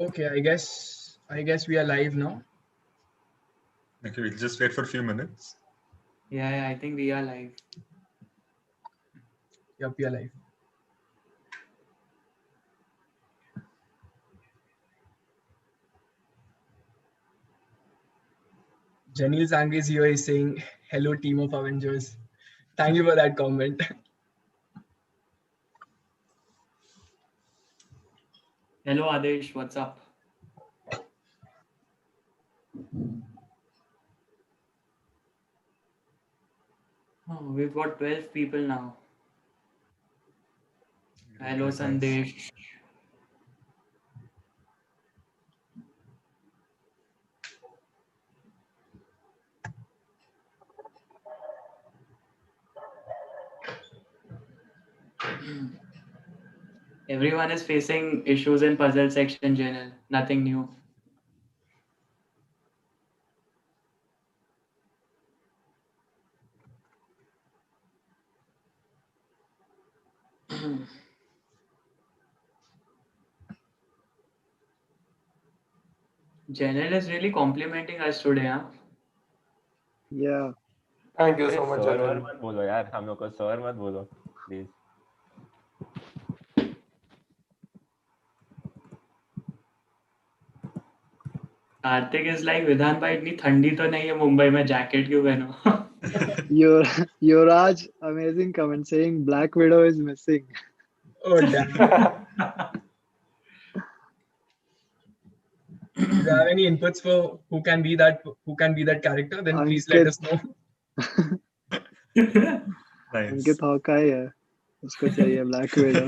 Okay, I guess we are live now. Okay, we'll just wait for a few minutes. Yeah, I think we are live. Yup, we are live. Janil Sang is here. He's saying, "Hello, team of Avengers." Thank you for that comment. Hello Adesh, what's up? Oh, we've got 12 people now. Hello Nice. Sandesh. Everyone is facing issues in puzzle section, Janil. Nothing new. Janil is really complimenting us today, huh? Yeah. Thank you so much, sir Janil. मत बोलो यार, हम लोग को sir मत बोलो please. Kartik is like विधान भाई इतनी ठंडी तो नहीं है मुंबई में, जैकेट क्यों पहनो? Yoraj, amazing comment saying Black Widow is missing. Oh damn! Do you have any inputs for who can be that character? Then please let us know. Nice. Ankit Hawkeye है, उसको चाहिए Black Widow.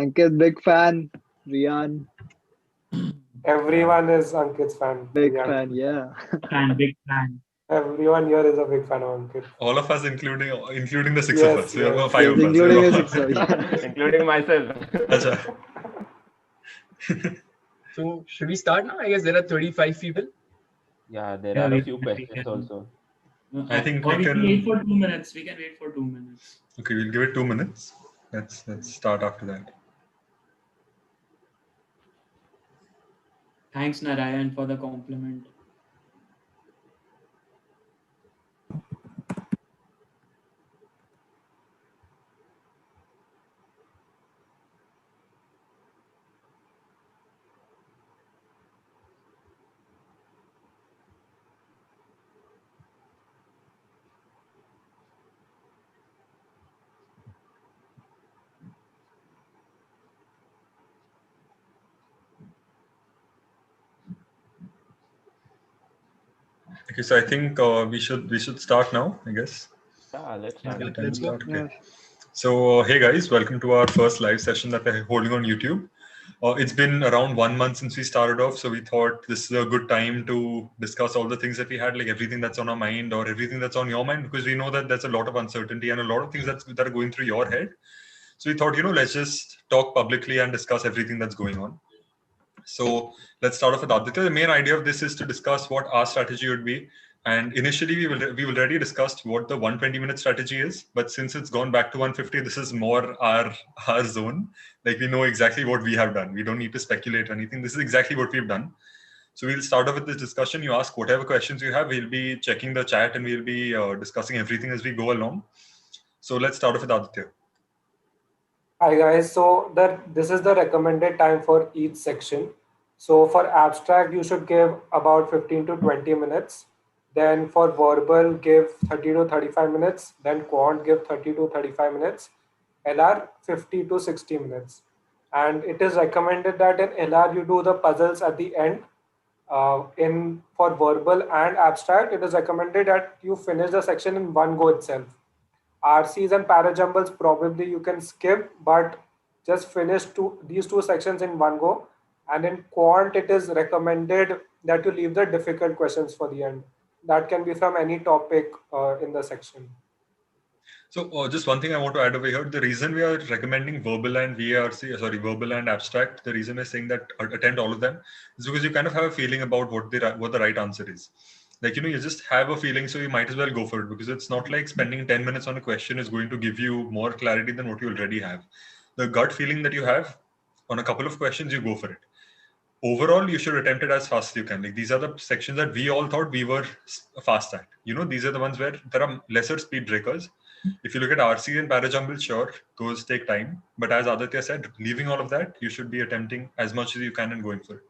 Ankit big fan. Rian Everyone is Ankit's fan. big Yeah. fan. Yeah. Big fan. Everyone here is a big fan of Ankit. All of us, including the six Yes, of us. We are yes. five Yes, of us. including We are the all- six of you. including myself. Acha. So should we start now? I guess there are 35 people. Yeah, there Yeah, are we a few can- questions also. I think or we can can- wait for 2 minutes. We can wait for 2 minutes. Okay, we'll give it 2 minutes. Let's start after that. Thanks Narayan for the compliment. Okay, so I think we should start now, I guess. Yeah, let's start. Yeah, Time to let's go. start. Okay. Yeah. So hey guys, welcome to our first live session that we're holding on YouTube. It's been around 1 month since we started off, so we thought this is a good time to discuss all the things that we had, like everything that's on our mind or everything that's on your mind, because we know that there's a lot of uncertainty and a lot of things that are going through your head. So we thought, let's just talk publicly and discuss everything that's going on. So let's start off with Aditya. The main idea of this is to discuss what our strategy would be. And initially, we already discussed what the 120-minute strategy is. But since it's gone back to 150, this is more our zone. Like we know exactly what we have done. We don't need to speculate or anything. This is exactly what we've done. So we'll start off with this discussion. You ask whatever questions you have. We'll be checking the chat and we'll be discussing everything as we go along. So let's start off with Aditya. Hi guys. So this is the recommended time for each section. So for abstract, you should give about 15 to 20 minutes. Then for verbal, give 30 to 35 minutes. Then quant, give 30 to 35 minutes. LR, 50 to 60 minutes. And it is recommended that in LR, you do the puzzles at the end. For verbal and abstract, it is recommended that you finish the section in one go itself. RCs and parajumbles probably you can skip, but just finish these two sections in one go. And in quant, it is recommended that you leave the difficult questions for the end. That can be from any topic in the section. So just one thing I want to add over here. The reason we are recommending verbal and verbal and abstract, the reason we're saying that attend all of them is because you kind of have a feeling about what the right answer is. Like, you just have a feeling, so you might as well go for it, because it's not like spending 10 minutes on a question is going to give you more clarity than what you already have. The gut feeling that you have on a couple of questions, you go for it. Overall, you should attempt it as fast as you can. Like these are the sections that we all thought we were fast at. These are the ones where there are lesser speed breakers. If you look at RC and Parajumble, sure, those take time. But as Aditya said, leaving all of that, you should be attempting as much as you can and going for it.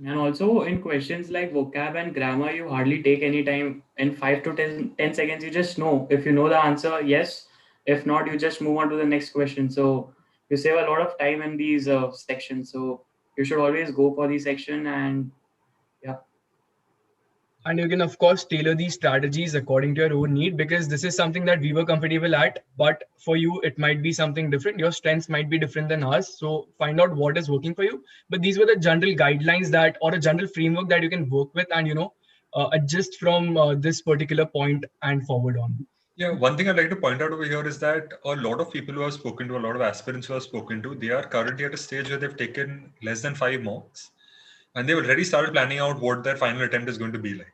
And also in questions like vocab and grammar, you hardly take any time. In 5 to 10 seconds, you just know. If you know the answer, yes. If not, you just move on to the next question. So you save a lot of time in these sections. So you should always go for the section and yeah. And you can, of course, tailor these strategies according to your own need, because this is something that we were comfortable at. But for you, it might be something different. Your strengths might be different than ours. So find out what is working for you. But these were the general guidelines that, or a general framework that you can work with and, adjust from this particular point and forward on. Yeah, one thing I'd like to point out over here is that a lot of people who I've spoken to, a lot of aspirants who I've spoken to, they are currently at a stage where they've taken less than 5 mocks and they've already started planning out what their final attempt is going to be like.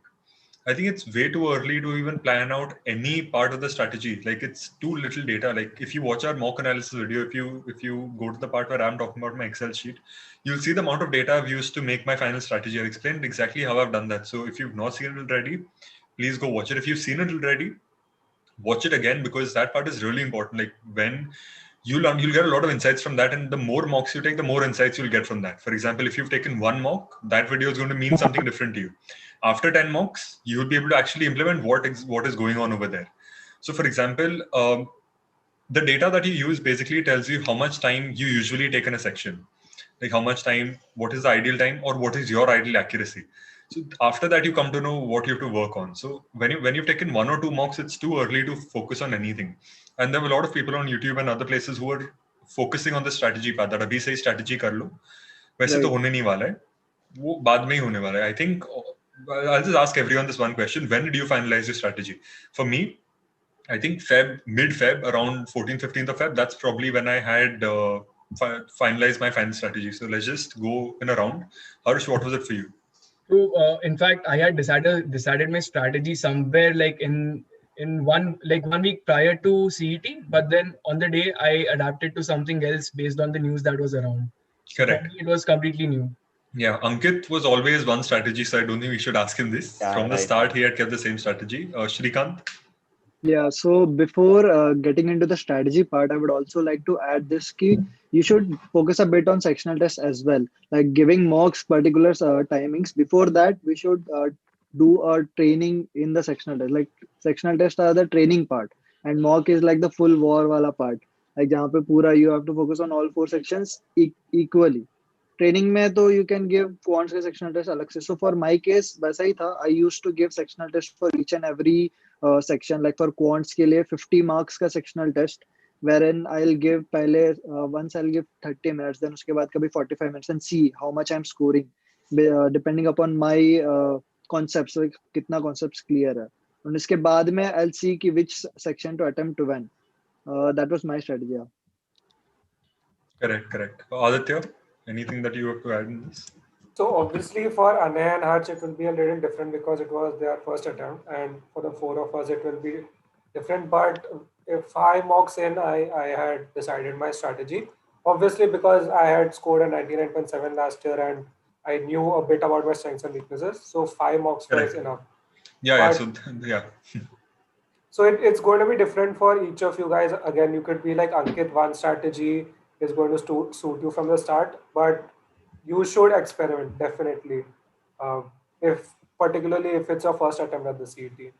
I think it's way too early to even plan out any part of the strategy. Like it's too little data. Like if you watch our mock analysis video, if you go to the part where I'm talking about my Excel sheet, you'll see the amount of data I've used to make my final strategy. I've explained exactly how I've done that. So if you've not seen it already, please go watch it. If you've seen it already, watch it again, because that part is really important. Like when you learn, you'll get a lot of insights from that, and the more mocks you take, the more insights you'll get from that. For example, if you've taken 1 mock, that video is going to mean something different to you. After 10 mocks, you will be able to actually implement what is going on over there. So for example, the data that you use basically tells you how much time you usually take in a section, like how much time, what is the ideal time, or what is your ideal accuracy. So after that, you come to know what you have to work on. So when you've taken 1 or 2 mocks, it's too early to focus on anything. And there were a lot of people on YouTube and other places who are focusing on the strategy part, that abhi se hi strategy kar lo, वैसे तो होने नहीं वाला है, वो बाद में ही होने वाला है. I think I'll just ask everyone this one question: when did you finalize your strategy? For me, I think mid-Feb, around 14th, 15th of Feb, that's probably when I had finalized my final strategy. So let's just go in a round. Harsh, what was it for you? So in fact, I had decided my strategy somewhere like in 1 week prior to CET, but then on the day I adapted to something else based on the news that was around. Correct. It was completely new. Yeah, Ankit was always one strategy, so I don't think we should ask him this. Yeah, From the right. start, he had kept the same strategy. Shrikant? Yeah, so before getting into the strategy part, I would also like to add this key. You should focus a bit on sectional tests as well, like giving mocks particular timings. Before that, we should do a training in the sectional test. Like sectional tests are the training part, and mock is like the full war wala part. Like जहाँ पे पूरा you have to focus on all 4 sections equally. Training में तो you can give quants के sectional test अलग से. So for my case वैसा ही था. I used to give sectional test for each and every section. Like for quants के लिए 50 marks का sectional test, wherein I'll give पहले once I'll give 30 minutes, then उसके बाद कभी 45 minutes and see how much I'm scoring depending upon my concepts. So कितना concepts clear है. और इसके बाद में I'll see कि which section to attempt to when. That was my strategy. Yeah. Correct. Aditya, anything that you have to add in this? So obviously for Anay and Harsh, it will be a little different because it was their first attempt, and for the 4 of us, it will be different. But if 5 mocks in, I had decided my strategy. Obviously, because I had scored a 99.7 last year and I knew a bit about my strengths and weaknesses. So 5 mocks was enough. Yeah. So it's going to be different for each of you guys. Again, you could be like Ankit, one strategy is going to suit you from the start, but you should experiment definitely. Particularly if it's your first attempt at the CET.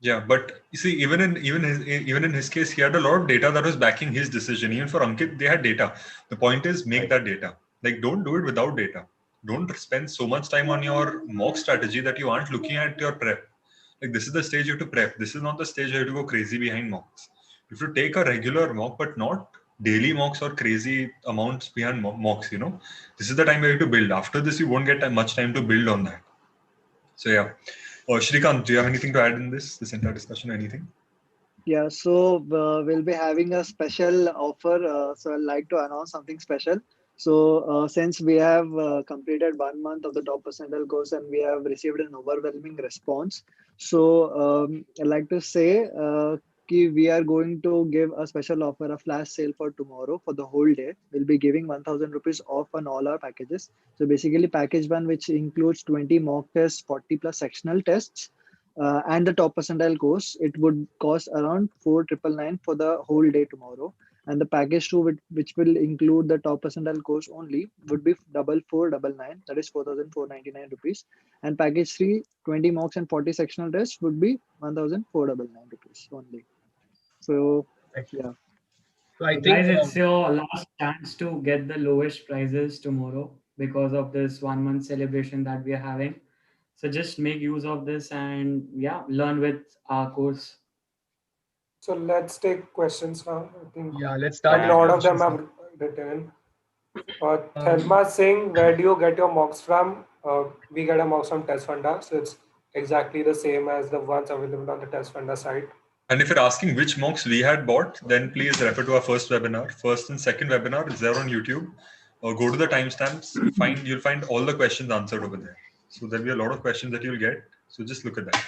Yeah, but you see, even in his case, he had a lot of data that was backing his decision. Even for Ankit, they had data. The point is, make that data. Like, don't do it without data. Don't spend so much time on your mock strategy that you aren't looking at your prep. Like, this is the stage you have to prep. This is not the stage you have to go crazy behind mocks. You have to take a regular mock, but not daily mocks or crazy amounts behind mocks. This is the time where you have to build. After this, you won't get much time to build on that. So yeah. Shrikant, do you have anything to add in this entire discussion? Anything? Yeah, so we'll be having a special offer. So I'd like to announce something special. So since we have completed 1 month of the top percentile course and we have received an overwhelming response, so I'd like to say we are going to give a special offer, a flash sale for tomorrow for the whole day. We'll be giving 1,000 rupees off on all our packages. So basically, package one, which includes 20 mock tests, 40 plus sectional tests, and the top percentile course, it would cost around 4,999 for the whole day tomorrow. And the package two, which will include the top percentile course only, would be 4,499. That is 4,499 rupees. And package three, 20 mocks and 40 sectional tests would be 1,499 rupees only. So yeah. So I So think guys, it's your last chance to get the lowest prices tomorrow because of this 1 month celebration that we are having. So just make use of this and yeah, learn with our course. So let's take questions now. I think yeah, let's a start. lot with of them questions have written. Thelma Singh, where do you get your mocks from? We get our mocks from Test Funda, so it's exactly the same as the ones available on the Test Funda site. And if you're asking which mocks we had bought, then please refer to our first webinar. First and second webinar is there on YouTube. Or go to the timestamps. You'll find all the questions answered over there. So there'll be a lot of questions that you'll get. So just look at that.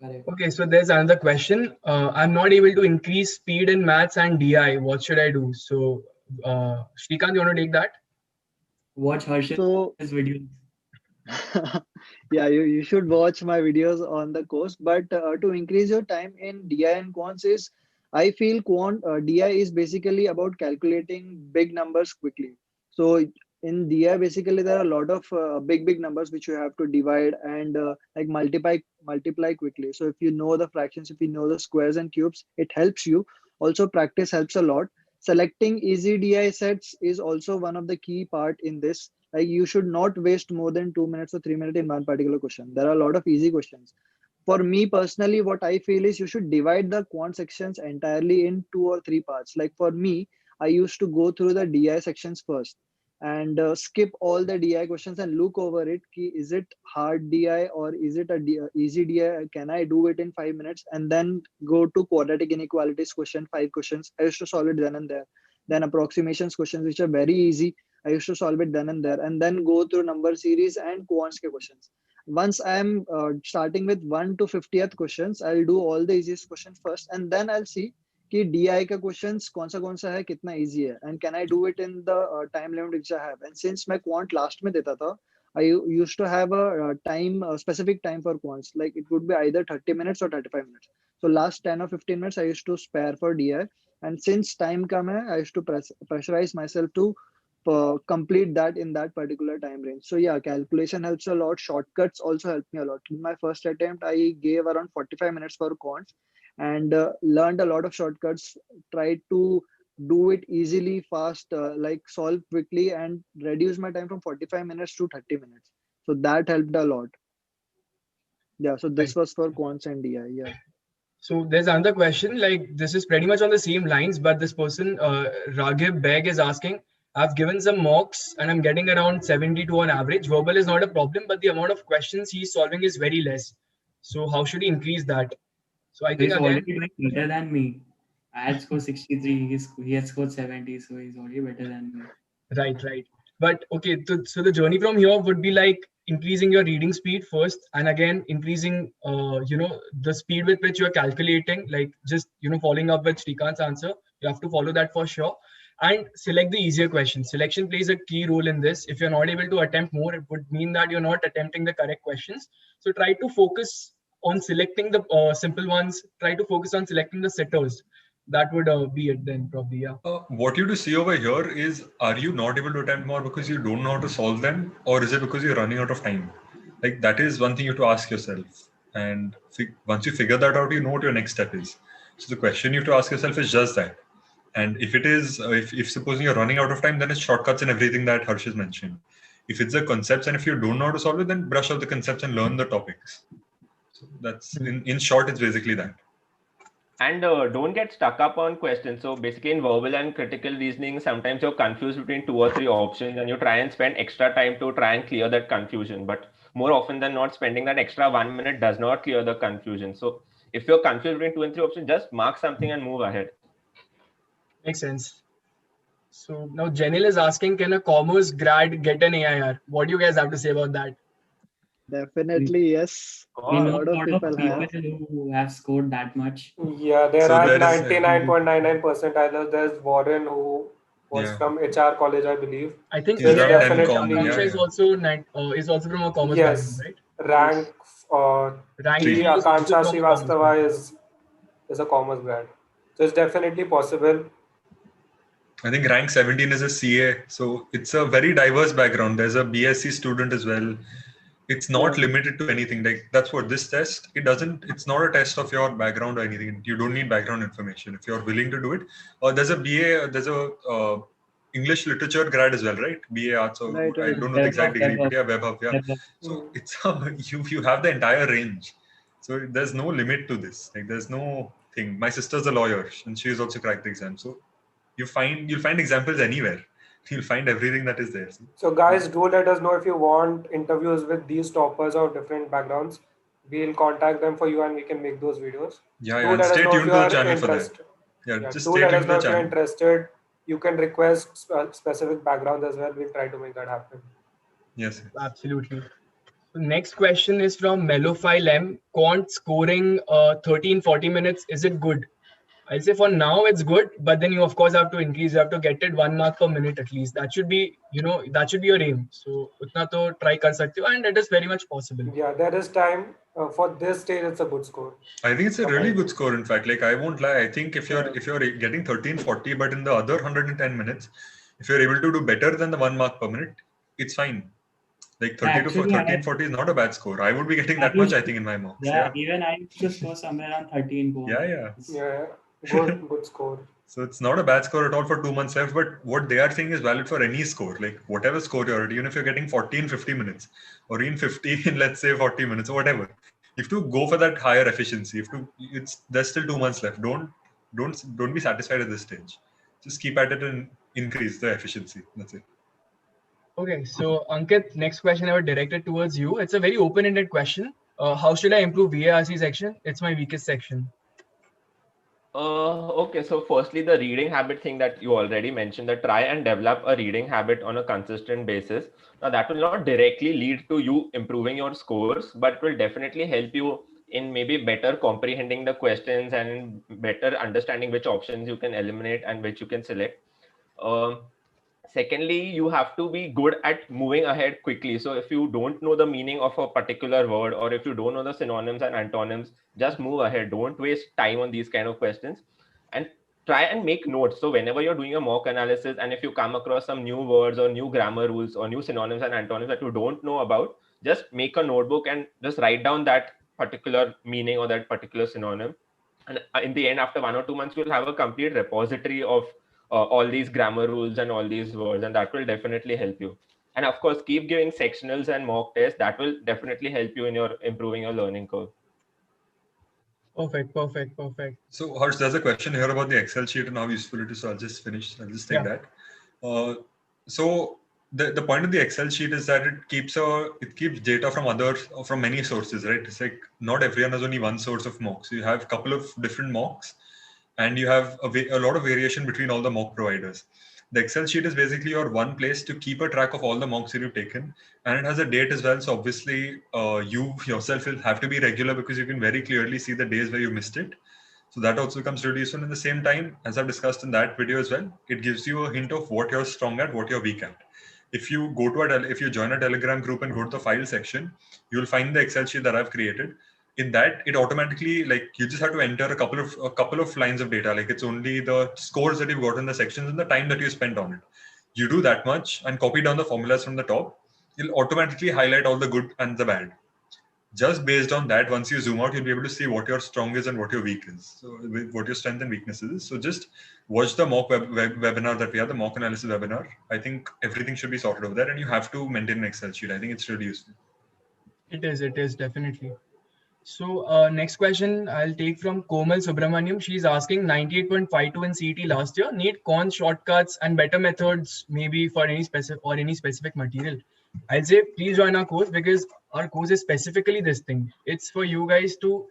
Correct. Okay, so there's another question. I'm not able to increase speed in maths and DI. What should I do? So, Shrikant, you want to take that? Watch Harsh's So videos. yeah, you should watch my videos on the course. But to increase your time in DI and quants is, I feel DI is basically about calculating big numbers quickly. So in DI, basically there are a lot of big numbers which you have to divide and like multiply quickly. So if you know the fractions, if you know the squares and cubes, it helps you. Also, practice helps a lot. Selecting easy DI sets is also one of the key part in this. Like you should not waste more than 2 minutes or 3 minutes in one particular question. There are a lot of easy questions. For me personally, what I feel is you should divide the quant sections entirely in 2 or 3 parts. Like for me, I used to go through the DI sections first and skip all the DI questions and look over it. Is it hard DI or is it a easy DI? Can I do it in 5 minutes? And then go to quadratic inequalities question, 5 questions. I used to solve it then and there. Then approximations questions, which are very easy. I used to solve it then and there, and then go through number series and quants ke questions. Once I'm starting with 1 to 50th questions, I'll do all the easiest questions first, and then I'll see कि DI का questions कौन सा है, कितना easy है, and can I do it in the time limit which I have. And since मैं quant last में देता था, I used to have a specific time for quants. Like it would be either 30 minutes or 35 minutes. So last 10 or 15 minutes I used to spare for DI. And since time come hai, I used to pressurize myself to complete that in that particular time range. So yeah, calculation helps a lot. Shortcuts also help me a lot. In my first attempt, I gave around 45 minutes for quants and learned a lot of shortcuts. Tried to do it easily, fast, like solve quickly and reduce my time from 45 minutes to 30 minutes. So that helped a lot. Yeah, so this was for quants and DI. Yeah. So there's another question, like this is pretty much on the same lines, but this person, Raghib Beg, is asking, I've given some mocks and I'm getting around 72 on average. Verbal is not a problem, but the amount of questions he's solving is very less. So how should he increase that? So I think He's again, already doing better than me. I had scored 63, he had scored 70, so he's already better than me. right. But okay, so the journey from here would be like increasing your reading speed first, and again increasing, the speed with which you're calculating. Like just following up with Shrikant's answer, you have to follow that for sure. And select the easier questions. Selection plays a key role in this. If you're not able to attempt more, it would mean that you're not attempting the correct questions. So try to focus on selecting the simple ones. Try to focus on selecting the sitters. That would be it then, probably. Yeah. What you to see over here is, are you not able to attempt more because you don't know how to solve them, or is it because you're running out of time? Like that is one thing you have to ask yourself. And once you figure that out, you know what your next step is. So the question you have to ask yourself is just that. And if it is, if supposing you're running out of time, then it's shortcuts and everything that Harsh has mentioned. If it's the concepts and if you don't know how to solve it, then brush out the concepts and learn the topics. So that's in short, it's basically that. And don't get stuck up on questions. So basically in verbal and critical reasoning, sometimes you're confused between 2 or 3 options and you try and spend extra time to try and clear that confusion. But more often than not, spending that extra 1 minute does not clear the confusion. So if you're confused between 2 and 3 options, just mark something and move ahead. Makes sense. So now Janil is asking, can a commerce grad get an AIR? What do you guys have to say about that? Definitely, yes. We A know lot a of lot of people people have. who have scored that much. Yeah, there So are there is 99.99 percentile. There's Warren who was yeah, from HR college, I believe. I think So he's it's from Priyanka, definitely, MCOM. Yeah, Akanksha yeah. is also from a commerce background, yes, right? rank Rank 3, 3. 3 is also Akansha from a commerce Srivastava background. is a commerce grad. So it's definitely possible. I think rank 17 is a CA. So it's a very diverse background. There's a BSc student as well. It's not Yeah, limited to anything. Like that's what this test, it's not a test of your background or anything. You don't need background information if you're willing to do it. Or there's a BA, there's a English literature grad as well, right? BA arts, or right, I right. don't know the Web exact of, degree, web but of, yeah, Webhub, yeah. web of. So Mm. it's you have the entire range. So there's no limit to this. Like there's no thing. My sister's a lawyer and she's also cracked the exam. So you'll find examples anywhere. You'll find everything that is there. So guys, do let us know if you want interviews with these toppers of different backgrounds. We'll contact them for you and we can make those videos. Yeah, yeah, Do and let us stay know if tuned you to the are channel for that. interested. Yeah, Yeah, just do stay let tuned us to know the if you're channel. interested. You can request specific backgrounds as well. We'll try to make that happen. Yes. Absolutely. So next question is from Mellophile M. Quant scoring 13-40 minutes. Is it good? I'll say for now it's good, but then you of course have to increase. You have to get it 1 mark per minute at least. That should be, that should be your aim. So utna to try kar sakte ho, and it is very much possible. Yeah, there is time. For this stage, it's a good score. I think it's a really good score. In fact, like I won't lie. I think Yeah. if you're getting 13-40, but in the other 110 minutes, if you're able to do better than the 1 mark per minute, it's fine. Like 30 to Actually, 13-40 is not a bad score. I would be getting I that much, used I to, think, in my mocks. yeah, Yeah. even I used to score somewhere around 13 Yeah, yeah. Yeah, good score. So it's not a bad score at all for 2 months left, but what they are saying is valid for any score, like whatever score you're at, even if you're getting 40 in 50 minutes or in 50 in, let's say, 40 minutes or whatever. You have to go for that higher efficiency. There's still 2 months left. Don't be satisfied at this stage. Just keep at it and increase the efficiency. That's it. Okay, so Ankit, next question I would direct it towards you. It's a very open-ended question. How should I improve VARC section? It's my weakest section. Okay, so firstly, the reading habit thing that you already mentioned, that try and develop a reading habit on a consistent basis. Now, that will not directly lead to you improving your scores, but it will definitely help you in maybe better comprehending the questions and better understanding which options you can eliminate and which you can select. Secondly, you have to be good at moving ahead quickly. So if you don't know the meaning of a particular word, or if you don't know the synonyms and antonyms, just move ahead. Don't waste time on these kind of questions, and try and make notes. So whenever you're doing a mock analysis, and if you come across some new words or new grammar rules or new synonyms and antonyms that you don't know about, just make a notebook and just write down that particular meaning or that particular synonym. And in the end, after 1 or 2 months, you'll have a complete repository of all these grammar rules and all these words, and that will definitely help you. And of course, keep giving sectionals and mock tests. That will definitely help you in your improving your learning curve. Perfect. So Harsh, there's a question here about the Excel sheet and how useful it is. So I'll just take that. So the point of the Excel sheet is that it keeps data from many sources, right? It's like not everyone has only one source of mocks. You have a couple of different mocks, and you have a lot of variation between all the mock providers. The Excel sheet is basically your one place to keep a track of all the mocks that you've taken, and it has a date as well. So obviously, you yourself will have to be regular because you can very clearly see the days where you missed it. So that also becomes really useful. In the same time, as I've discussed in that video as well, it gives you a hint of what you're strong at, what you're weak at. If you join a Telegram group and go to the file section, you'll find the Excel sheet that I've created. In that, it automatically, like, you just have to enter a couple of lines of data. Like, it's only the scores that you've got in the sections and the time that you spent on it. You do that much and copy down the formulas from the top. It'll automatically highlight all the good and the bad. Just based on that, once you zoom out, you'll be able to see what your strong is and what your weak is. So what your strength and weaknesses is. So just watch the mock webinar that we have, the mock analysis webinar. I think everything should be sorted over there, and you have to maintain an Excel sheet. I think it's really useful. It is definitely. So next question I'll take from Komal Subramaniam. She's asking 98.52 in CET last year. Need cons, shortcuts, and better methods maybe for any specific material. I'll say please join our course, because our course is specifically this thing. It's for you guys to,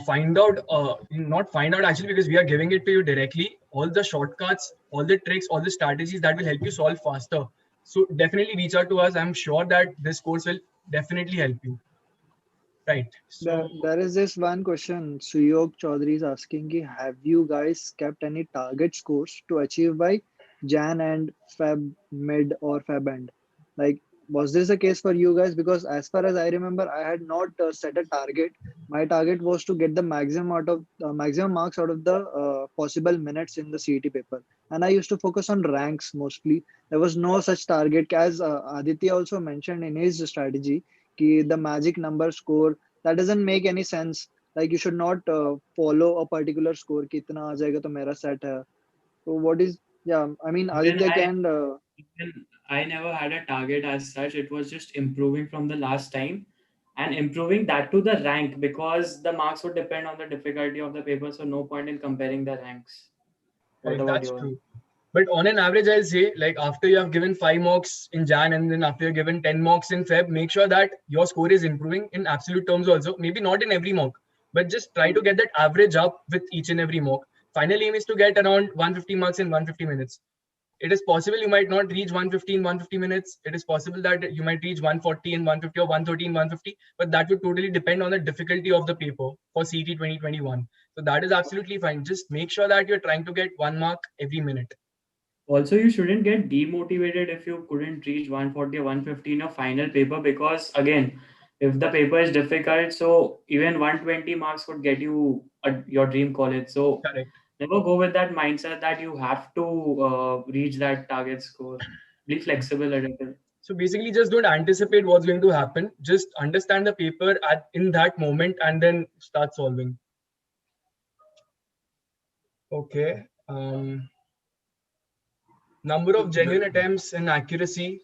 find out, not find out actually, because we are giving it to you directly. All the shortcuts, all the tricks, all the strategies that will help you solve faster. So definitely reach out to us. I'm sure that this course will definitely help you. Right. So There is this one question Suyog Chaudhary is asking ki, have you guys kept any target scores to achieve by Jan and Feb mid or Feb end? Like, was this the case for you guys? Because as far as I remember, I had not set a target. My target was to get the maximum maximum marks out of the possible minutes in the CET paper, and I used to focus on ranks mostly. There was no such target, as Aditya also mentioned in his strategy. Ki the magic number score, that doesn't make any sense. Like you should not follow a particular score. कितना आ जाएगा तो मेरा set है. So what is, yeah, I mean Even Aditya can even I never had a target as such. It was just improving from the last time and improving that to the rank, because the marks would depend on the difficulty of the paper. So no point in comparing the ranks. What correct, about that's you? true. But on an average, I'll say, like, after you have given 5 mocks in Jan and then after you've given 10 mocks in Feb, make sure that your score is improving in absolute terms also. Maybe not in every mock, but just try to get that average up with each and every mock. Final aim is to get around 150 marks in 150 minutes. It is possible you might not reach 150 in 150 minutes. It is possible that you might reach 140 in 150 or 130 in 150, but that would totally depend on the difficulty of the paper for CET 2021. So that is absolutely fine. Just make sure that you're trying to get 1 mark every minute. Also, you shouldn't get demotivated if you couldn't reach 140 or 150 in a final paper, because again, if the paper is difficult, so even 120 marks could get you your dream college. So Correct. never go with that mindset that you have to reach that target score. Be flexible a little. So basically, just don't anticipate what's going to happen. Just understand the paper in that moment and then start solving. Okay. Number of genuine attempts and accuracy.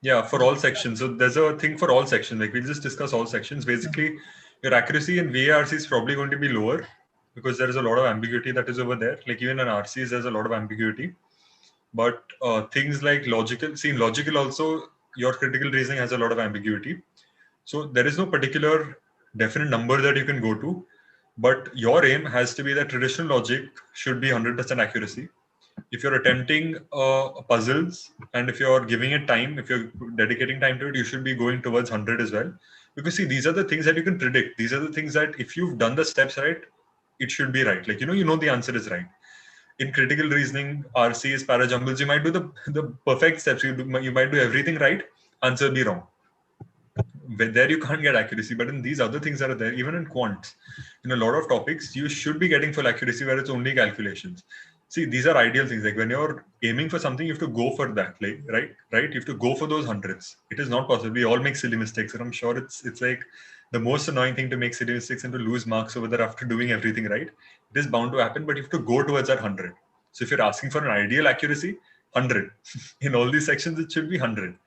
Yeah, for all sections. So there's a thing for all sections. Like we'll just discuss all sections. Basically, your accuracy in VARC is probably going to be lower because there is a lot of ambiguity that is over there. Like even in RCs, there's a lot of ambiguity. But things like logical, see, in logical also, your critical reasoning has a lot of ambiguity. So there is no particular definite number that you can go to. But your aim has to be that traditional logic should be 100% accuracy. If you're attempting puzzles and if you're giving it time, if you're dedicating time to it, you should be going towards 100 as well. Because see, these are the things that you can predict. These are the things that if you've done the steps right, it should be right. Like, you know the answer is right. In critical reasoning, RCs, parajumbles, you might do the perfect steps. You might do everything right, answer be wrong. There you can't get accuracy, but in these other things that are there, even in quants, in a lot of topics, you should be getting full accuracy where it's only calculations. See, these are ideal things. Like when you're aiming for something, you have to go for that. Like right. You have to go for those hundreds. It is not possible. We all make silly mistakes, and I'm sure it's like the most annoying thing to make silly mistakes and to lose marks over there after doing everything right. It is bound to happen, but you have to go towards that 100. So if you're asking for an ideal accuracy, 100. In all these sections, it should be 100.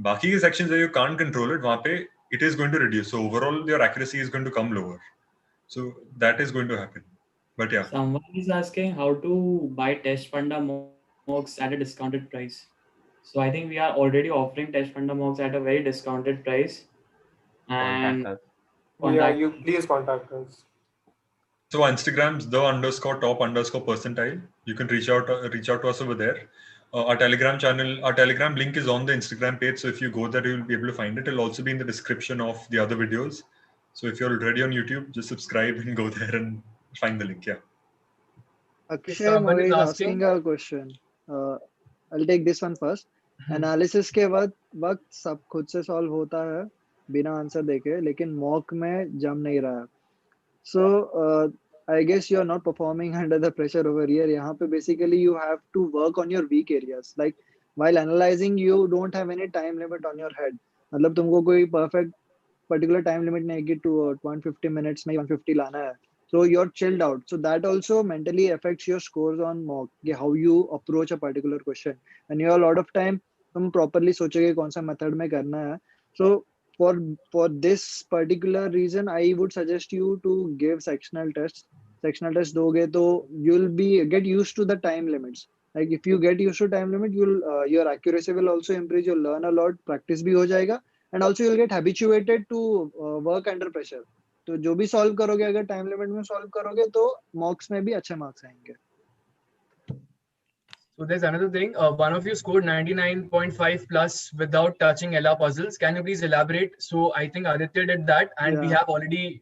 Baki ke sections where you can't control it, wahan pe it is going to reduce. So overall, your accuracy is going to come lower. So that is going to happen. But yeah. Someone is asking how to buy test funda mocks at a discounted price. So I think we are already offering test funda mocks at a very discounted price. And Contact us. Yeah, you please contact us. So Instagram's _top_percentile. You can reach out to us over there. Our Telegram channel, our Telegram link is on the Instagram page. So if you go there, you'll be able to find it. It'll also be in the description of the other videos. So if you're already on YouTube, just subscribe and go there and find the link. Yeah. Akshay someone Moe is is asking- asking a question. I'll take this one first. Analysis के वक्त सब खुद से solve होता है बिना answer देखे, लेकिन मॉक में जम नहीं रहा है. So I guess you are not performing under the pressure over here. यहाँ पे basically you have to work on your weak areas. Like while analyzing, you don't have any time limit on your head. मतलब तुमको कोई perfect particular time limit नहीं है कि 150 minutes में 150 लाना है. So you're chilled out. So that also mentally affects your scores on mock. How you approach a particular question. And you have a lot of time. तुम properly सोचोगे कौन सा method में करना है. So for this particular reason, I would suggest you to give sectional tests. Sectional tests दोगे तो you'll get used to the time limits. Like if you get used to time limit, your accuracy will also improve. You'll learn a lot. Practice भी हो जाएगा. And also you'll get habituated to work under pressure. तो जो भी solve करोगे, अगर time limit में solve करोगे तो mocks में भी अच्छे marks आएंगे. So there's another thing. One of you scored 99.5 plus without touching LR puzzles. Can you please elaborate? So I think Aditya did that, and we Yeah. have already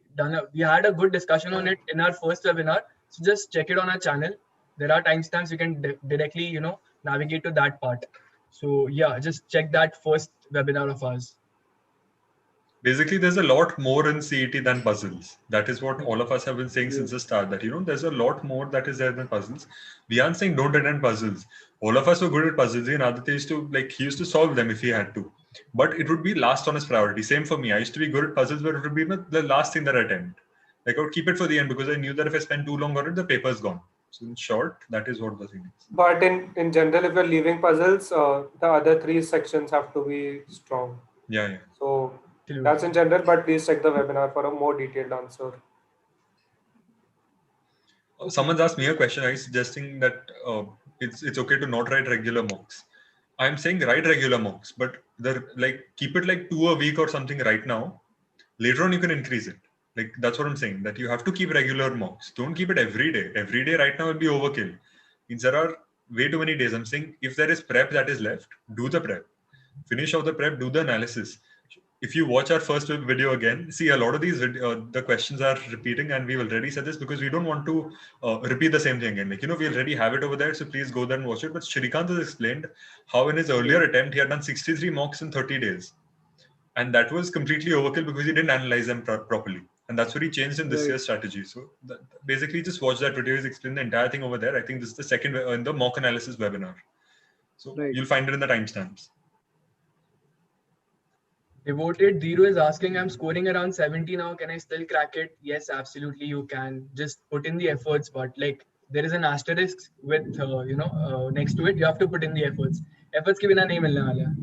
we had a good discussion on it in our first webinar. So just check it on our channel. There are timestamps. You can directly, navigate to that part. So yeah, just check that first webinar of ours. Basically, there's a lot more in CET than puzzles. That is what all of us have been saying since the start, that, there's a lot more that is there than puzzles. We aren't saying don't attend puzzles. All of us were good at puzzles, and Aditya he used to solve them if he had to. But it would be last on his priority. Same for me. I used to be good at puzzles, but it would be the last thing that I attempt. Like, I would keep it for the end because I knew that if I spend too long on it, the paper's gone. So in short, that is what the thing is. But in general, if you're leaving puzzles, the other 3 sections have to be strong. Yeah. So that's in general, but please check the webinar for a more detailed answer. Someone's asked me a question. I'm suggesting that it's okay to not write regular mocks. I'm saying write regular mocks, but keep it like 2 a week or something right now. Later on, you can increase it. Like, that's what I'm saying, that you have to keep regular mocks. Don't keep it every day. Every day right now will be overkill. Means there are way too many days. I'm saying if there is prep that is left, do the prep. Finish off the prep, do the analysis. If you watch our first video again, see a lot of these the questions are repeating, and we've already said this because we don't want to repeat the same thing again. We already have it over there, so please go there and watch it. But Shrikant has explained how in his earlier attempt he had done 63 mocks in 30 days. And that was completely overkill because he didn't analyze them properly. And that's what he changed in this year's strategy. So basically just watch that video. He's explained the entire thing over there. I think this is the second in the mock analysis webinar. So you'll find it in the timestamps. Devoted Dhiro is asking, I'm scoring around 70 now. Can I still crack it? Yes, absolutely you can. Just put in the efforts, but there is an asterisk with, next to it. You have to put in the efforts. Efforts ke bina nahi milne wala.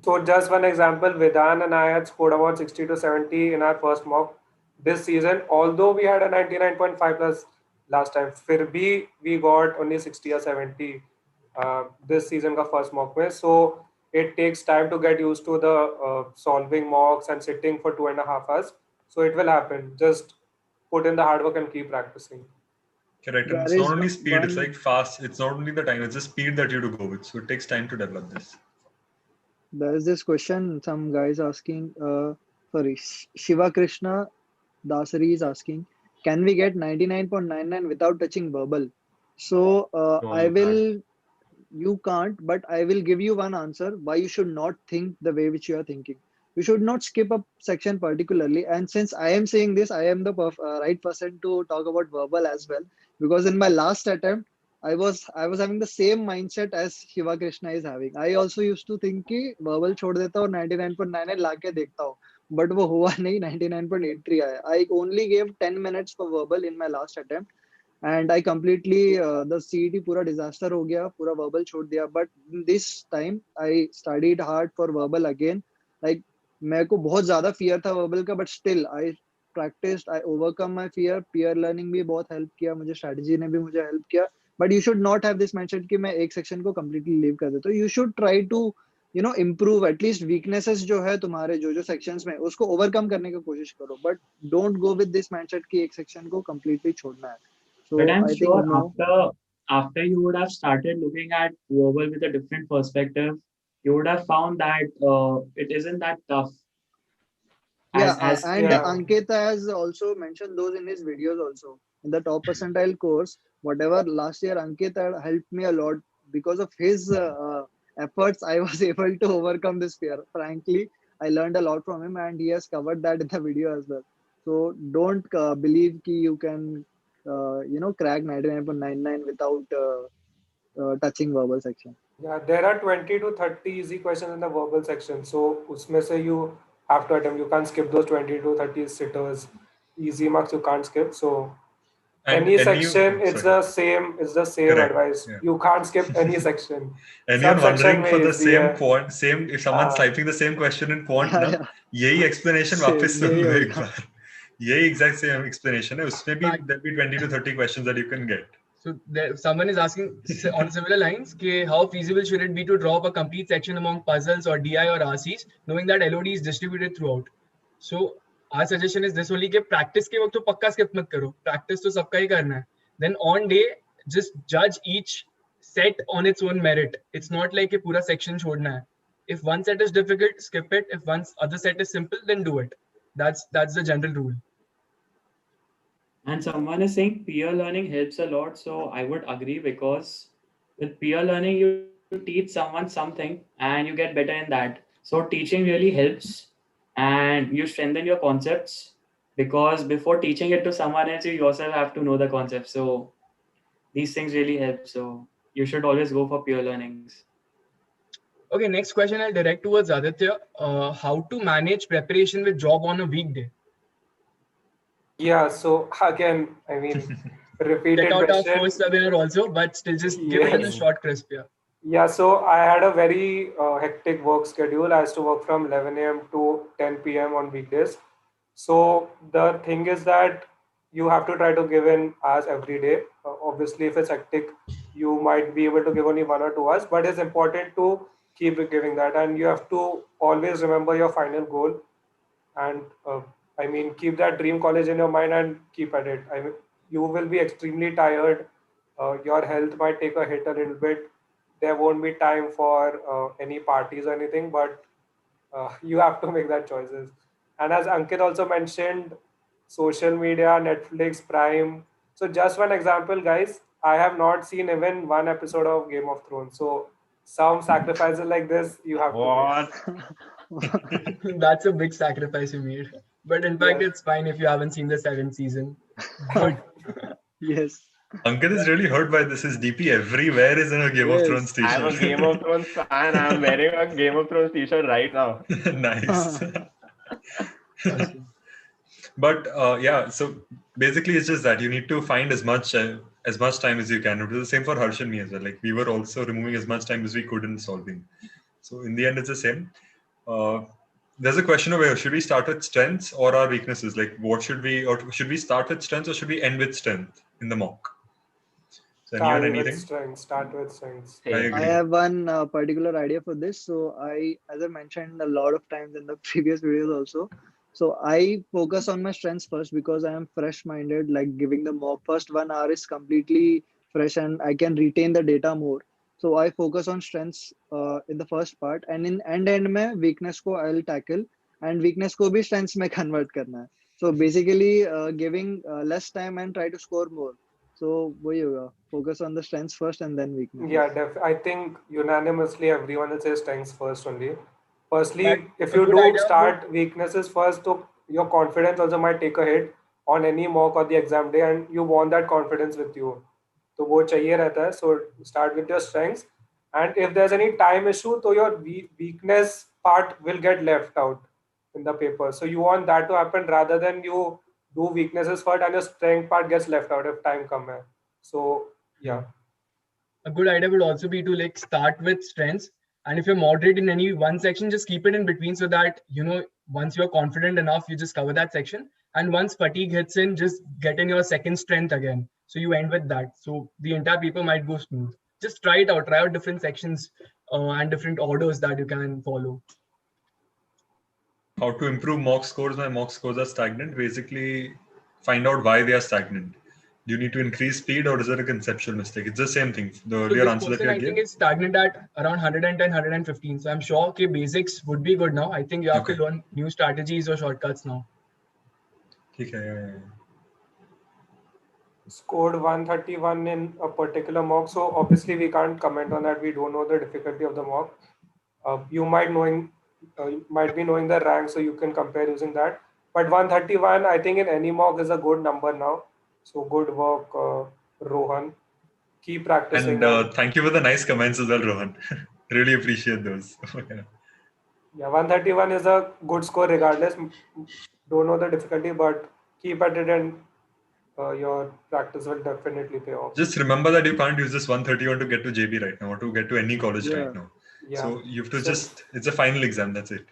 So just one example, Vedant and I had scored about 60 to 70 in our first mock this season. Although we had a 99.5 plus last time, fir bhi we got only 60 or 70 this season ka first mock mein. So it takes time to get used to the solving mocks and sitting for 2.5 hours. So it will happen. Just put in the hard work and keep practicing. Correct. And it's not only speed, it's like fast. It's not only the time, it's the speed that you have to go with. So it takes time to develop this. There is this question, some guys asking, Shiva Krishna Dasari is asking, can we get 99.99 without touching verbal? So you can't, but I will give you one answer why you should not think the way which you are thinking. You should not skip a section particularly. And since I am saying this, I am the right person to talk about verbal as well, because in my last attempt, I was having the same mindset as Shiva Krishna is having. I also used to think कि verbal छोड़ देता हूँ 99.99 लाके देखता हूँ, but वो हुआ नहीं, 99.83 आया. I only gave 10 minutes for verbal in my last attempt, and I completely the CET पूरा disaster हो गया, पूरा verbal छोड़ दिया. But this time I studied hard for verbal again. Like मेरे को बहुत ज़्यादा fear था verbal का, but still I practiced. I overcome my fear. Peer learning भी बहुत help किया मुझे, strategy ने भी मुझे help किया. But you should not have this mindset कि मैं एक section को completely leave कर देता हूँ. You should try to improve at least weaknesses जो है तुम्हारे जो sections में, उसको overcome करने की कोशिश करो. But don't go with this mindset कि एक section को completely छोड़ना है. So but I'm I sure think after you would have started looking at verbal with a different perspective, you would have found that it isn't that tough. Ankita has also mentioned those in his videos also. In the top percentile course, whatever last year Ankita helped me a lot. Because of his efforts, I was able to overcome this fear. Frankly, I learned a lot from him, and he has covered that in the video as well. So don't believe कि you can crack 99.99 without touching verbal section. Yeah, there are 20 to 30 easy questions in the verbal section. So उसमें से you have to attempt. You can't skip those 20 to 30 sitters. Easy marks you can't skip. So any section, it's the same Correct. Advice. Yeah. You can't skip any section. Anyone wondering for the same quant, if someone's typing the same question in quant, यही explanation वापस सुन लो एक बार. यही exact same explanation है. उसमें भी there'll be 20 to 30 questions that you can get. So someone is asking on similar lines, how feasible should it be to drop a complete section among puzzles or DI or RCs, knowing that LOD is distributed throughout? So our suggestion is this only कि practice के वक्त तो पक्का skip मत करो. Practice तो सबका ही करना है. Then on day, just judge each set on its own merit. It's not like a pura section छोड़ना है. If one set is difficult, skip it. If one other set is simple, then do it. That's the general rule. And someone is saying peer learning helps a lot. So I would agree, because with peer learning, you teach someone something and you get better in that. So teaching really helps, and you strengthen your concepts, because before teaching it to someone else, you yourself have to know the concept. So these things really help. So you should always go for peer learnings. Okay, next question I'll direct towards Aditya. How to manage preparation with job on a weekday? Yeah, so again, I mean, repeated Get out our question. first webinar also, but still just give it in a Yes. short crisp here. Yeah, so I had a very hectic work schedule. I used to work from 11 a.m. to 10 p.m. on weekdays. So the thing is that you have to try to give in hours every day. Obviously, if it's hectic, you might be able to give only 1 or 2 hours, but it's important to keep giving that. And you have to always remember your final goal. And I mean, keep that dream college in your mind and keep at it. I mean, you will be extremely tired. Your health might take a hit a little bit. There won't be time for any parties or anything, but you have to make that choices. And as Ankit also mentioned, social media, Netflix, Prime. So just one example, guys, I have not seen even one episode of Game of Thrones. So some sacrifices like this you have What? to make. That's a big sacrifice you made. But in fact, Yes. it's fine if you haven't seen the 7th season. Good. Yes. Ankit is really hurt by this. His DP everywhere is in a Game of Yes. Thrones I'm a t-shirt. Game of Thrones fan. I'm wearing a Game of Thrones t-shirt right now. Nice. Awesome. But yeah, so basically it's just that you need to find as much time as you can. It was the same for Harsh and me as well. Like we were also removing as much time as we could in solving. So in the end, it's the same. There's a question over here: should we start with strengths or our weaknesses? Like, what should we, or should we start with strengths or should we end with strength in the mock? So anyone, Start with anything? strength. Start with strengths. I Same. agree. I have one particular idea for this. So as I mentioned a lot of times in the previous videos also, so I focus on my strengths first because I am fresh-minded. Like giving the mock first 1 hour is completely fresh and I can retain the data more. So I focus on strengths in the first part, and in end में weakness को I'll tackle, and weakness को भी strengths में convert करना है. So basically giving less time and try to score more. So वही होगा. Focus on the strengths first and then weaknesses. Yeah, I think unanimously everyone will say strengths first only. Firstly, But if a you good do idea start weaknesses first, so your confidence also might take a hit on any mock or the exam day, and you want that confidence with you. तो वो चाहिए रहता है. So start with your strengths, and if there's any time issue, so your weakness part will get left out in the paper. So you want that to happen rather than you do weaknesses first and your strength part gets left out if time comes. So yeah. a good idea would also be to like start with strengths, and if you're moderate in any one section, just keep it in between so that once you're confident enough, you just cover that section, and once fatigue hits in, just get in your second strength again, so you end with that, so the entire paper might go smooth. Just try it out, try out different sections and different orders that you can follow. How to improve mock scores? My mock scores are stagnant. Basically, find out why they are stagnant. Do you need to increase speed or is it a conceptual mistake? It's the same thing. The So earlier this answer that person, you I think, gave. is stagnant at around 110, 115. So I'm sure okay, basics would be good now. I think you have Okay. to learn new strategies or shortcuts now. Okay, yeah. Scored 131 in a particular mock. So obviously we can't comment on that. We don't know the difficulty of the mock. You might be knowing the rank, so you can compare using that. But 131, I think in any mock is a good number now. So good work, Rohan. Keep practicing. And thank you for the nice comments as well, Rohan. Really appreciate those. Yeah, 131 is a good score regardless. Don't know the difficulty, but keep at it and your practice will definitely pay off. Just remember that you can't use this 131 to get to JB right now or to get to any college Yeah. right now. Yeah. So you have to So- it's a final exam, that's it.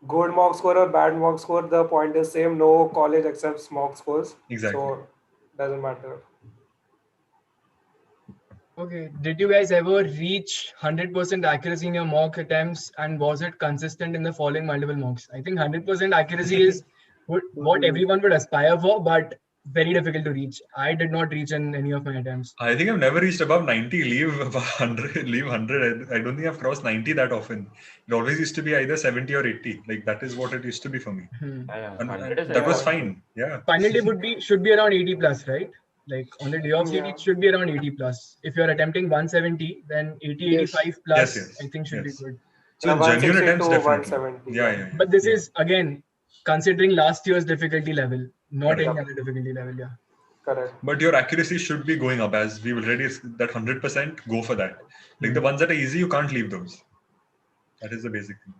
Good mock score or bad mock score, the point is same. No college accepts mock scores. Exactly. So doesn't matter. Okay. Did you guys ever reach 100% accuracy in your mock attempts, and was it consistent in the following multiple mocks? I think 100% accuracy is what everyone would aspire for, but very difficult to reach. I did not reach in any of my attempts. I think I've never reached above 90. Leave above 100. Leave 100. I don't think I've crossed 90 that often. It always used to be either 70 or 80. Like that is what it used to be for me. And 100 is that was enough. fine. Yeah. Final day should be around 80 plus, right? Like on the day of CET, Yeah. it should be around 80 plus. If you're attempting 170, then 80, 85 plus, Yes. I think should be Yes. good. So Yeah, genuine 160 attempts to definitely. 170. Yeah. But this Yeah. is again considering last year's difficulty level, not Correct. any other difficulty level. Yeah. Correct. But your accuracy should be going up as we already that 100%. Go for that. Like the ones that are easy, you can't leave those. That is the basic thing.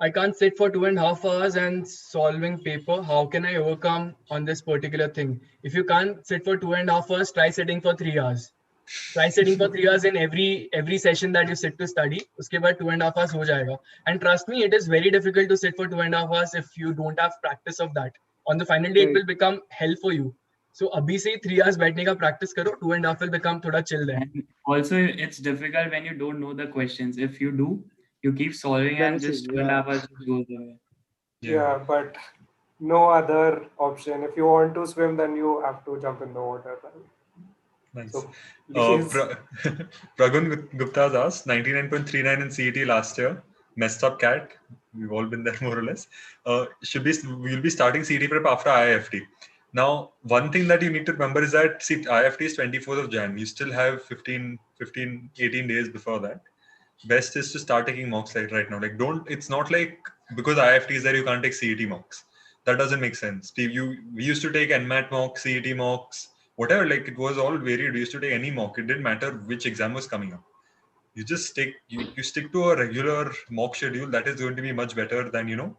I can't sit for 2.5 hours and solving paper. How can I overcome on this particular thing? If you can't sit for 2.5 hours, try sitting for 3 hours. Try sitting for 3 hours in every session that you sit to study. Uske baad 2.5 hours ho jayega. And trust me, it is very difficult to sit for 2.5 hours if you don't have practice of that. On the final day, it will become hell for you. So abhi se 3 hours baithne ka practice karo. 2.5 will become thoda chill then. And also, it's difficult when you don't know the questions. If you do, you keep solving Then and it's just easy, 2.5 hours just goes away. Yeah, but no other option. If you want to swim, then you have to jump in the water. Right? Nice. So please, Pragun Gupta has asked 99.39 in CET last year. Messed up cat. We've all been there more or less. We'll be starting CET prep after IIFT. Now, one thing that you need to remember is that IIFT is 24th of Jan. You still have 15, 18 days before that. Best is to start taking mocks right now. Like it's not like because IIFT is there, you can't take CET mocks. That doesn't make sense. We used to take NMAT mocks, CET mocks, whatever, like it was all varied. We used to take any mock. It didn't matter which exam was coming up. You just take you stick to a regular mock schedule. That is going to be much better than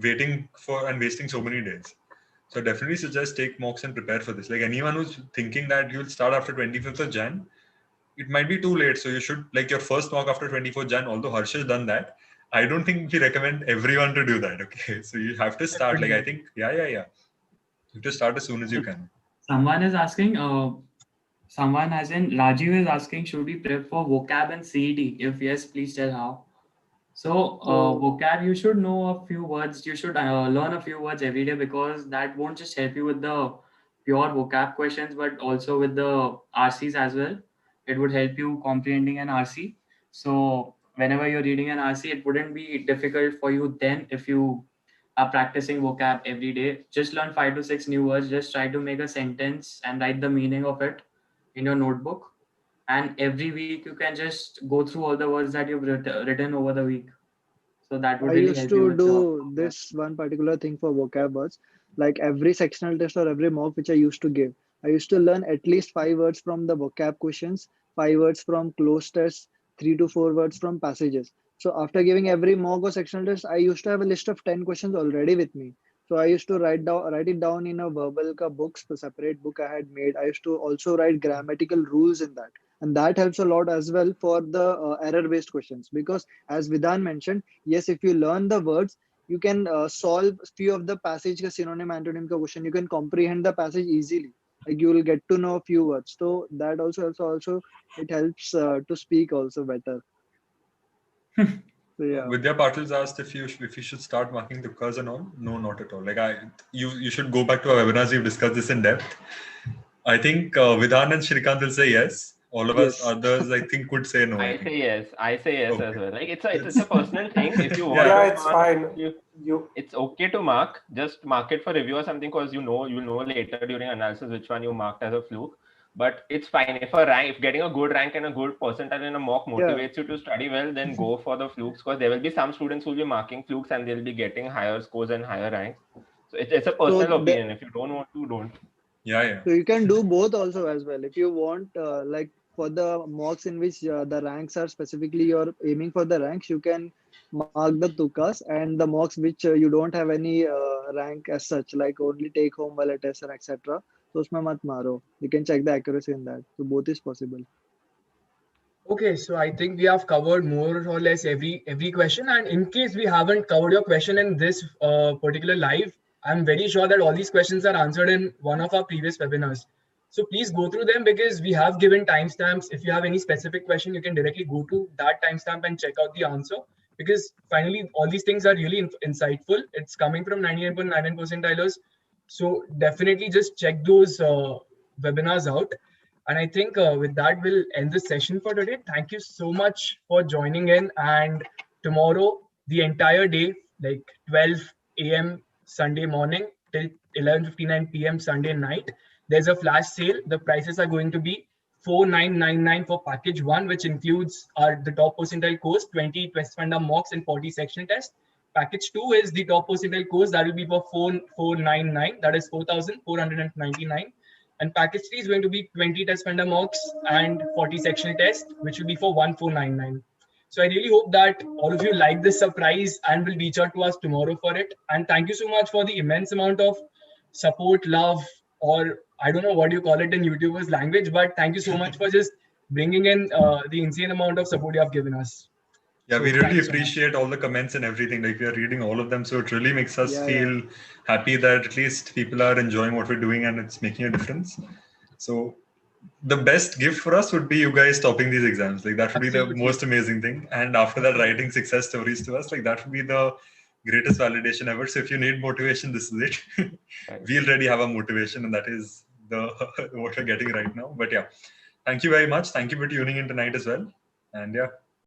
waiting for and wasting so many days. So I definitely suggest take mocks and prepare for this. Like anyone who's thinking that you'll start after 25th of Jan, it might be too late. So you should like your first mock after 24th Jan. Although Harsh has done that, I don't think we recommend everyone to do that. Okay, so you have to start. Like I think, yeah. You have to start as soon as you can. Someone is asking, someone as in Rajiv is asking, should we prep for vocab and CET? If yes, please tell how. So vocab, you should know a few words. You should learn a few words every day because that won't just help you with the pure vocab questions, but also with the RCs as well. It would help you comprehending an RC. So whenever you're reading an RC, it wouldn't be difficult for you then if you are practicing vocab every day. Just learn 5 to 6 new words. Just try to make a sentence and write the meaning of it in your notebook. And every week you can just go through all the words that you've written over the week. So that would I really used help you to with do this one particular thing for vocab words. Like every sectional test or every mock which I used to give, I used to learn at least 5 words from the vocab questions, 5 words from closed tests, 3 to 4 words from passages. So after giving every mock or sectional test, I used to have a list of 10 questions already with me. So I used to write it down in a verbal books, the separate book I had made. I used to also write grammatical rules in that, and that helps a lot as well for the error-based questions. Because as Vidhan mentioned, yes, if you learn the words, you can solve few of the passage ka synonym antonym ka question. You can comprehend the passage easily. Like you will get to know a few words. So that also helps. Also, it helps to speak also better. So yeah. Vidya Patil's asked if you should start marking the tukas and all. No, not at all. Like you should go back to our webinars. We've discussed this in depth. I think Vidhan and Shrikant will say yes. All of us others, I think, could say no. I say yes Okay. as well. Like it's a personal thing. If you want, yeah, to it's mark, fine. it's okay to mark. Just mark it for review or something because you'll know later during analysis which one you marked as a fluke. But it's fine if getting a good rank and a good percentile in a mock motivates you to study well, then go for the flukes because there will be some students who will be marking flukes and they'll be getting higher scores and higher ranks. So it's a personal opinion. If you don't want to, don't. Yeah. So you can do both also as well. If you want, like for the mocks in which the ranks are specifically you're aiming for the ranks, you can mark the tukas, and the mocks which you don't have any rank as such, like only take home while test and etc. So usme mat maro. You can check the accuracy in that. So both is possible. Okay, so I think we have covered more or less every question. And in case we haven't covered your question in this particular live, I'm very sure that all these questions are answered in one of our previous webinars. So please go through them because we have given timestamps. If you have any specific question, you can directly go to that timestamp and check out the answer. Because finally, all these things are really insightful. It's coming from 99.99 percentilers. So definitely just check those webinars out. And I think with that, we'll end the session for today. Thank you so much for joining in. And tomorrow, the entire day, like 12 a.m. Sunday morning till 11:59 p.m. Sunday night, there's a flash sale. The prices are going to be 4999 for package 1, which includes the top percentile course, 20 test funda mocks and 40 sectional tests. Package 2 is the top percentile course, that will be for 4499, that is 4499. And package 3 is going to be 20 test funda mocks and 40 sectional tests, which will be for 1499. So I really hope that all of you like this surprise and will reach out to us tomorrow for it. And thank you so much for the immense amount of support, love, or I don't know what you call it in YouTubers language, but thank you so much for just bringing in the insane amount of support you have given us. Yeah, So we thank really you so much. appreciate all the comments and everything. Like, we are reading all of them. So it really makes us Yeah, feel happy that at least people are enjoying what we're doing and it's making a difference. So the best gift for us would be you guys topping these exams. Like, that would be the Absolutely. most amazing thing. And after that, writing success stories to us, like, that would be the greatest validation ever. So if you need motivation, this is it. We already have a motivation, and that is the what we're getting right now. But yeah, thank you very much. Thank you for tuning in tonight as well. And yeah,